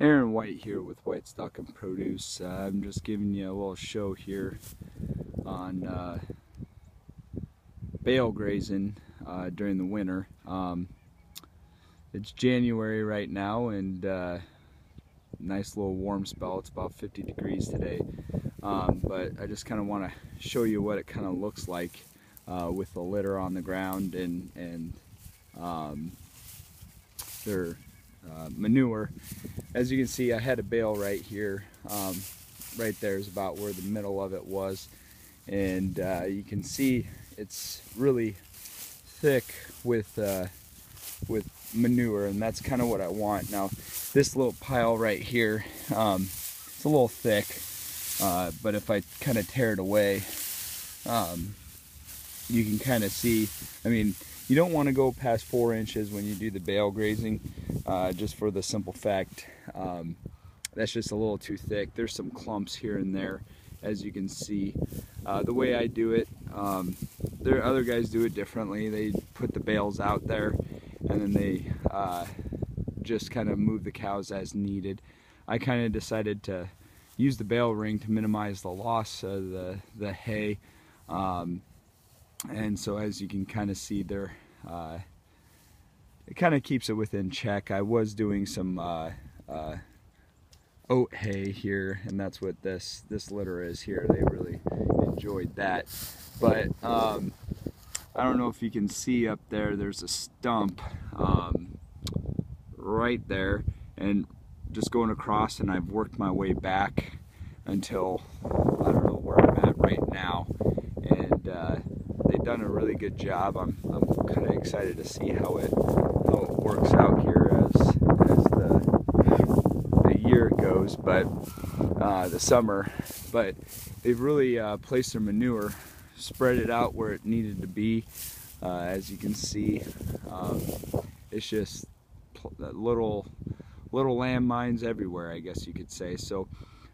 Aaron White here with White Stock and Produce. I'm just giving you a little show here on bale grazing during the winter. It's January right now, and nice little warm spell. It's about 50 degrees today, but I just kind of want to show you what it kind of looks like with the litter on the ground and their manure. As you can see, I had a bale right here. Right there is about where the middle of it was, and you can see it's really thick with manure, and that's kind of what I want. Now, this little pile right here, it's a little thick, but if I kind of tear it away, you can kind of see. I mean, you don't want to go past 4 inches when you do the bale grazing, just for the simple fact that's just a little too thick. There's some clumps here and there, as you can see. The way I do it, there are other guys do it differently. They put the bales out there and then they just kind of move the cows as needed. I kind of decided to use the bale ring to minimize the loss of the hay. And so, as you can kind of see there, it kind of keeps it within check. I was doing some oat hay here, and that's what this litter is here. They really enjoyed that. But I don't know if you can see up there, there's a stump right there, and just going across, and I've worked my way back until I don't know where I'm at right now. And they've done a really good job. I'm kind of excited to see how it works out here as the year goes, but the summer. But they've really placed their manure, spread it out where it needed to be. As you can see, it's just little landmines everywhere, I guess you could say. So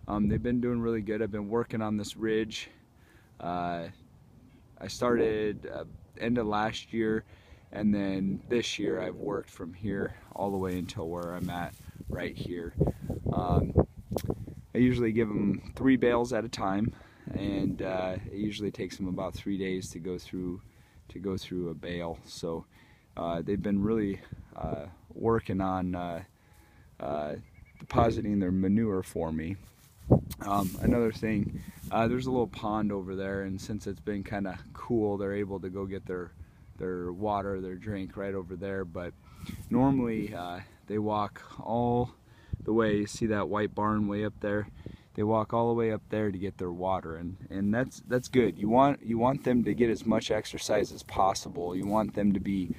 they've been doing really good. I've been working on this ridge. I started end of last year, and then this year I've worked from here all the way until where I'm at right here. I usually give them 3 bales at a time, and it usually takes them about 3 days to go through a bale. So they've been really working on depositing their manure for me. Another thing, there's a little pond over there, and since it's been kind of cool, they're able to go get their water, their drink right over there. But normally they walk all the way. You see that white barn way up there? They walk all the way up there to get their water, and that's good. You want them to get as much exercise as possible. You want them to be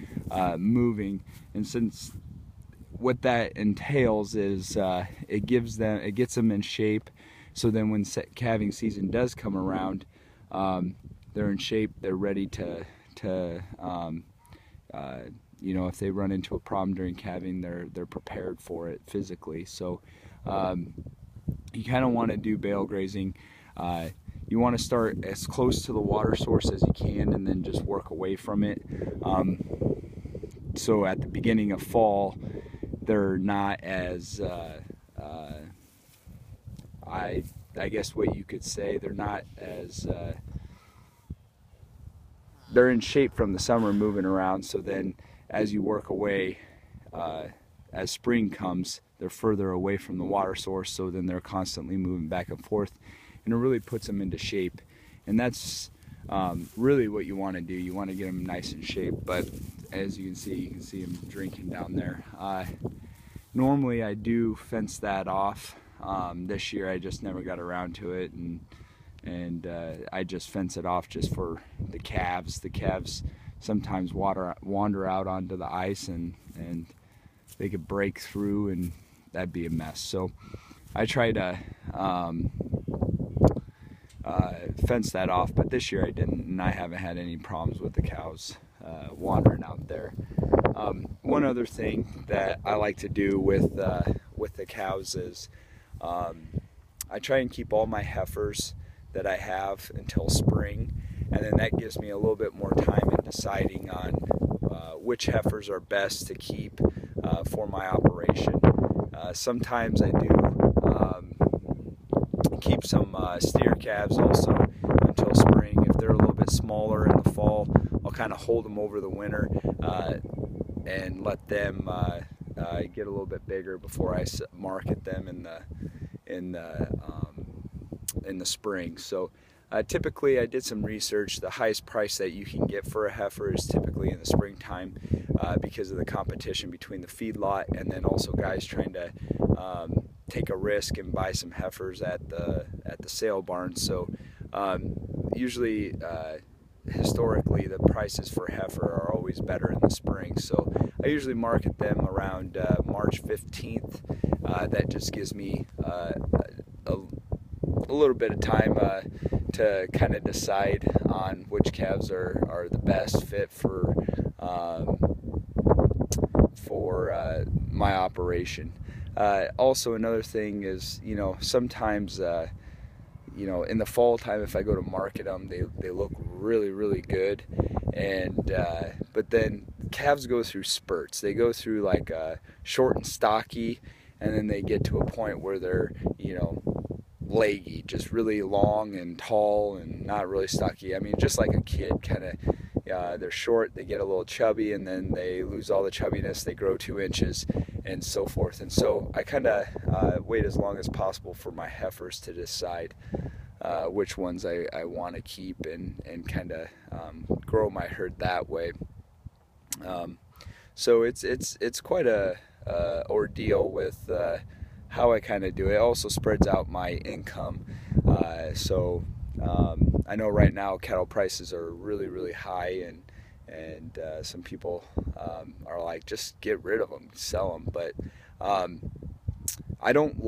moving, and since what that entails is it gets them in shape, so then when calving season does come around, they're in shape, they're ready to you know, if they run into a problem during calving, they're prepared for it physically. So you kind of want to do bale grazing. You want to start as close to the water source as you can, and then just work away from it. So at the beginning of fall, they're not as I guess what you could say, they're not as they're in shape from the summer moving around. So then as you work away, as spring comes, they're further away from the water source, so then they're constantly moving back and forth, and it really puts them into shape. And that's really what you want to do. You want to get them nice in shape. But as you can see them drinking down there. Normally I do fence that off. This year I just never got around to it, and I just fence it off just for the calves. The calves sometimes wander out onto the ice, and they could break through, and that'd be a mess. So I try to fence that off, but this year I didn't, and I haven't had any problems with the cows wandering out there. One other thing that I like to do with the cows is I try and keep all my heifers that I have until spring, and then that gives me a little bit more time in deciding on which heifers are best to keep for my operation. Sometimes I do keep some steer calves also until spring. If they're a little bit smaller in the fall, I'll kind of hold them over the winter and let them get a little bit bigger before I market them in the spring. So typically, I did some research. The highest price that you can get for a heifer is typically in the springtime because of the competition between the feedlot and then also guys trying to take a risk and buy some heifers at the sale barn. So usually, historically, the prices for heifer are always better in the spring. So I usually market them around March 15th. That just gives me a little bit of time to kind of decide on which calves are the best fit for my operation. Also, another thing is, sometimes in the fall time, if I go to market them, they look really good, and but then calves go through spurts. They go through like short and stocky, and then they get to a point where they're leggy, just really long and tall and not really stocky. I mean, just like a kid, kind of. They're short, they get a little chubby, and then they lose all the chubbiness, they grow 2 inches, and so forth. And so I kind of wait as long as possible for my heifers to decide which ones I want to keep and kind of grow my herd that way. So it's quite a ordeal with how I kind of do it. It also spreads out my income. I know right now cattle prices are really high, and some people are like, just get rid of them, sell them. But I don't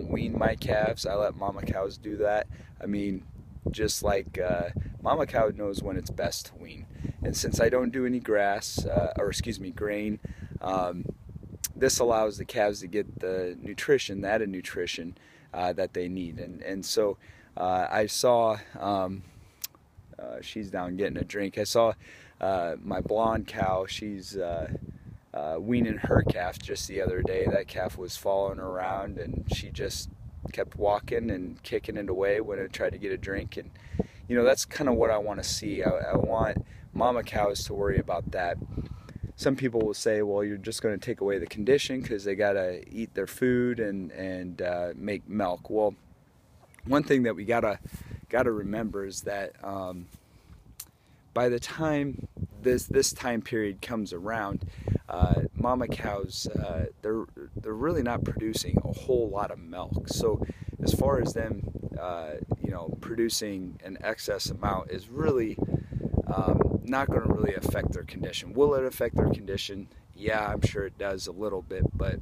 wean my calves. I let mama cows do that. I mean, just like mama cow knows when it's best to wean. And since I don't do any grain, this allows the calves to get the nutrition, the added nutrition that they need. And so I saw, she's down getting a drink. I saw my blonde cow, she's weaning her calf just the other day. That calf was following around, and she just kept walking and kicking it away when it tried to get a drink. And that's kind of what I want to see. I want mama cows to worry about that. Some people will say, well, you're just going to take away the condition because they got to eat their food and make milk. Well, one thing that we gotta remember is that by the time this time period comes around, mama cows they're really not producing a whole lot of milk. So as far as them producing an excess amount is really not going to really affect their condition. Will it affect their condition? Yeah, I'm sure it does a little bit, but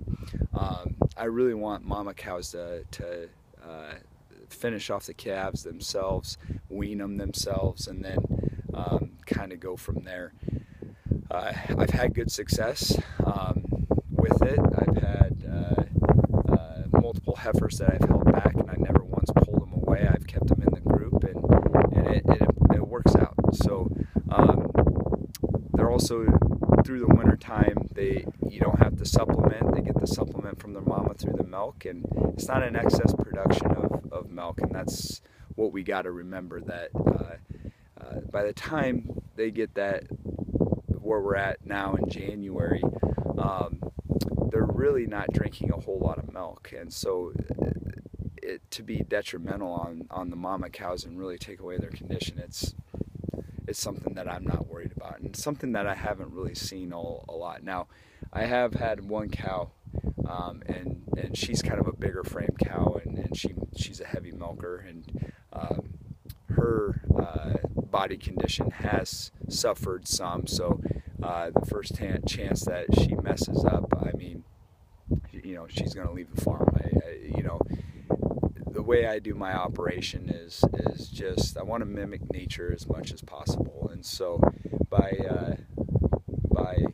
I really want mama cows to finish off the calves themselves, wean them themselves, and then kind of go from there. I've had good success with it. I've had multiple heifers that I've held back, and I never once pulled them away. I've kept them in the group, and it works out. So they're also, through the winter time, you don't have to supplement. They get the supplement from their mama through the milk, and it's not an excess production of milk. And that's what we got to remember, that by the time they get that where we're at now in January, they're really not drinking a whole lot of milk, and so to be detrimental on the mama cows and really take away their condition, it's something that I'm not worried about, and something that I haven't really seen a lot. Now, I have had one cow, and she's kind of a bigger frame cow, and she's a heavy milker, and her body condition has suffered some. So the first chance that she messes up, I mean, she's going to leave the farm. The way I do my operation is just, I want to mimic nature as much as possible, and so by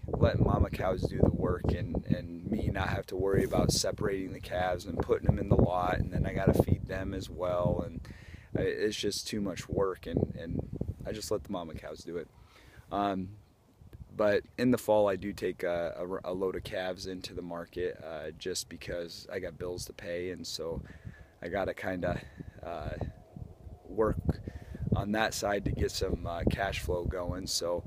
letting mama cows do the work and me not have to worry about separating the calves and putting them in the lot, and then I got to feed them as well, and it's just too much work, and I just let the mama cows do it. But in the fall, I do take a load of calves into the market just because I got bills to pay, and so I got to kind of work on that side to get some cash flow going. So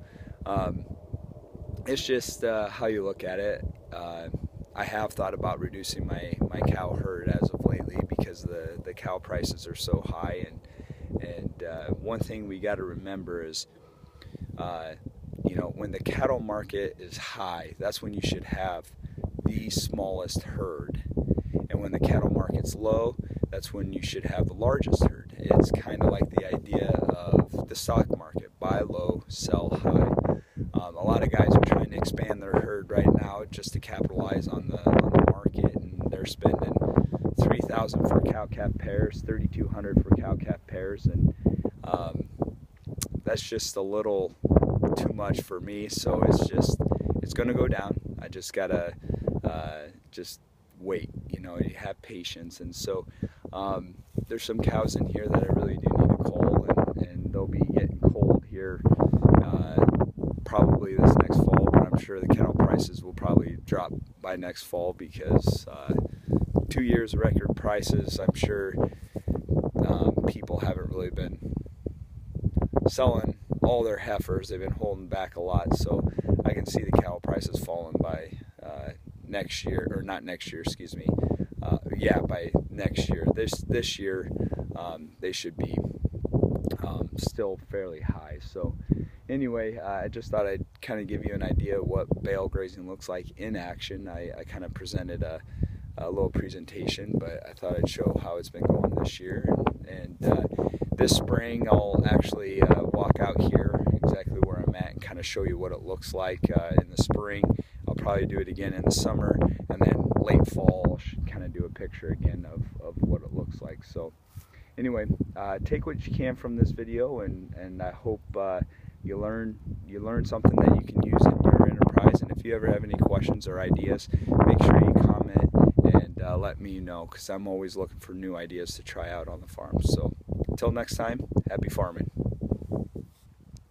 it's just how you look at it. I have thought about reducing my cow herd as of lately because the cow prices are so high, and one thing we got to remember is you know, when the cattle market is high, that's when you should have the smallest herd, and when the cattle market's low, that's when you should have the largest herd. It's kind of like the idea of the stock market: buy low, sell high. A lot of guys are trying to expand their herd right now just to capitalize on the market, and they're spending $3,000 for cow-calf pairs, $3,200 for cow-calf pairs, and that's just a little too much for me. So it's going to go down. I just gotta just wait. You know, you have patience, and so there's some cows in here that I really do need to cull, and they'll be getting culled here probably this next fall, but I'm sure the cattle prices will probably drop by next fall because 2 years of record prices. I'm sure people haven't really been selling all their heifers. They've been holding back a lot, so I can see the cattle prices falling by next year, or not next year, excuse me. Yeah, by next year. This year they should be still fairly high. So anyway, I just thought I'd kind of give you an idea of what bale grazing looks like in action. I kind of presented a little presentation, but I thought I'd show how it's been going this year. And this spring I'll actually walk out here exactly where I'm at and kind of show you what it looks like in the spring. I'll probably do it again in the summer, and then late fall I'll kind of do a picture again of what it looks like. So anyway, take what you can from this video, and I hope you learn something that you can use in your enterprise. And if you ever have any questions or ideas, make sure you comment and let me know, because I'm always looking for new ideas to try out on the farm. So until next time, happy farming.